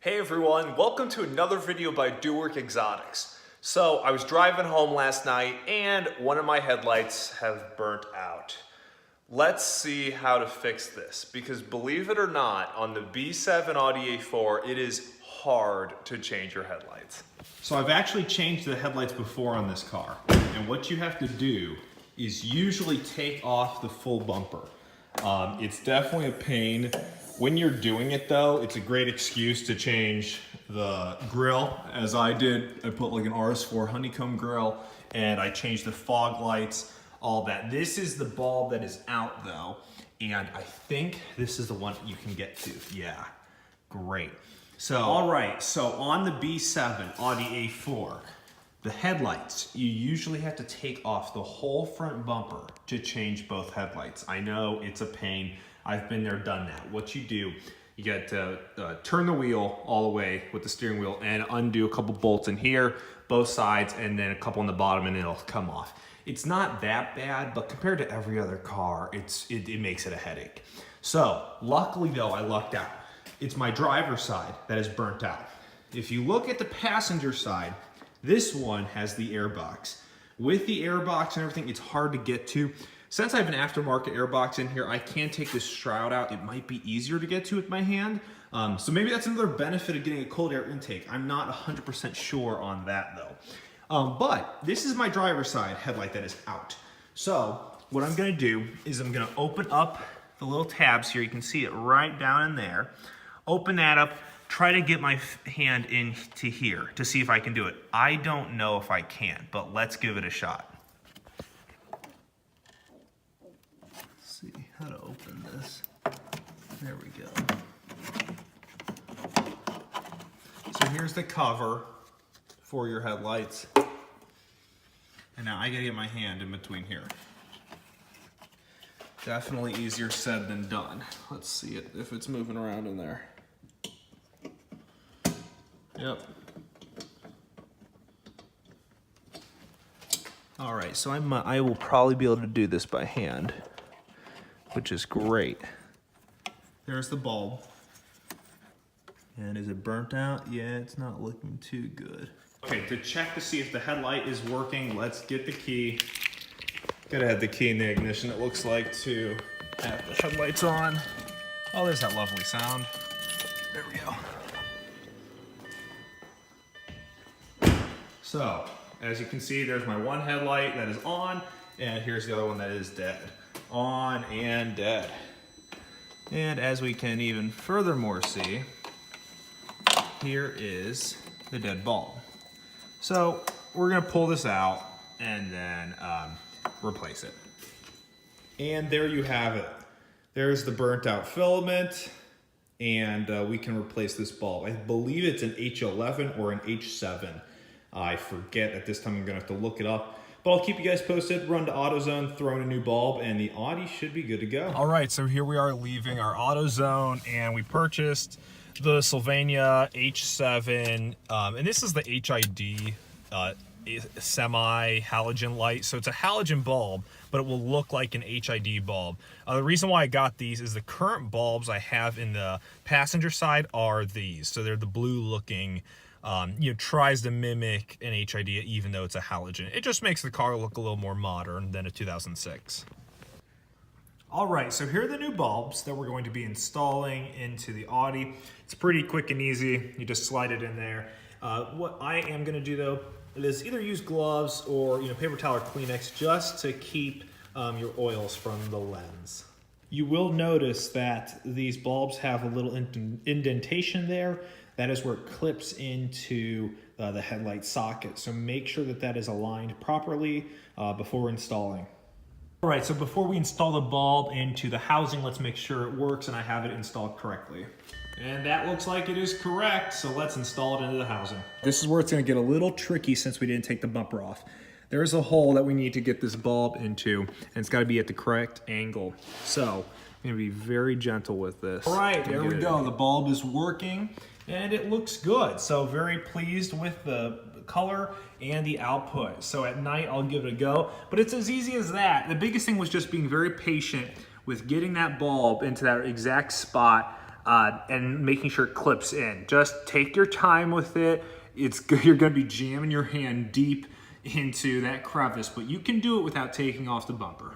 Hey everyone, welcome to another video by DoWork Exotics. So I was driving home last night and one of my headlights have burnt out. Let's see how to fix this, because believe it or not, on the B7 Audi A4 it is hard to change your headlights. So I've actually changed the headlights before on this car, and what you have to do is usually take off the full bumper. It's definitely a pain. When you're doing it though, it's a great excuse to change the grill, as I did. I put like an RS4 honeycomb grill, and I changed the fog lights, all that. This is the bulb that is out though, and I think this is the one you can get to. Yeah, great. So, all right, so on the B7 Audi A4, the headlights, you usually have to take off the whole front bumper to change both headlights. I know it's a pain. I've been there, done that. What you do, you got to turn the wheel all the way with the steering wheel and undo a couple bolts in here, both sides, and then a couple on the bottom, and it'll come off. It's not that bad, but compared to every other car, it makes it a headache. So luckily though, I lucked out. It's my driver's side that is burnt out. If you look at the passenger side, this one has the airbox. With the airbox and everything, it's hard to get to. Since I have an aftermarket airbox in here, I can take this shroud out. It might be easier to get to with my hand. So maybe that's another benefit of getting a cold air intake. I'm not 100% sure on that though. But this is my driver's side headlight that is out. So what I'm gonna do is I'm gonna open up the little tabs here. You can see it right down in there. Open that up, try to get my hand into here to see if I can do it. I don't know if I can, but let's give it a shot. See how to open this. There we go. So here's the cover for your headlights. And now I gotta get my hand in between here. Definitely easier said than done. Let's see it if it's moving around in there. Yep. All right, so I will probably be able to do this by hand, which is great. There's the bulb. And is it burnt out? Yeah, it's not looking too good. Okay, to check to see if the headlight is working, let's get the key. Gotta have the key in the ignition, it looks like, to have the headlights on. Oh, there's that lovely sound. There we go. So, as you can see, there's my one headlight that is on, and here's the other one that is dead. On and dead. And as we can even furthermore see, here is the dead bulb. So we're gonna pull this out and then replace it. And there you have it. There's the burnt out filament, and we can replace this bulb. I believe it's an H11 or an H7. I forget at this time, I'm gonna have to look it up. But I'll keep you guys posted. Run to AutoZone, throw in a new bulb, and the Audi should be good to go. All right, so here we are leaving our AutoZone, and we purchased the Sylvania H7, and this is the HID semi-halogen light. So it's a halogen bulb, but it will look like an HID bulb. The reason why I got these is the current bulbs I have in the passenger side are these. So they're the blue looking, tries to mimic an HID even though it's a halogen. It just makes the car look a little more modern than a 2006. All right, so here are the new bulbs that we're going to be installing into the Audi. It's pretty quick and easy. You just slide it in there. What I am gonna do though is either use gloves or paper towel or Kleenex just to keep your oils from the lens. You will notice that these bulbs have a little indentation there. That is where it clips into the headlight socket. So make sure that that is aligned properly before installing. All right, so before we install the bulb into the housing, let's make sure it works and I have it installed correctly. And that looks like it is correct, so let's install it into the housing. This is where it's gonna get a little tricky since we didn't take the bumper off. There's a hole that we need to get this bulb into, and it's gotta be at the correct angle. So I'm gonna be very gentle with this. All right, there we go. The bulb is working and it looks good. So very pleased with the color and the output. So at night I'll give it a go, but it's as easy as that. The biggest thing was just being very patient with getting that bulb into that exact spot and making sure it clips in. Just take your time with it. You're gonna be jamming your hand deep into that crevice, but you can do it without taking off the bumper.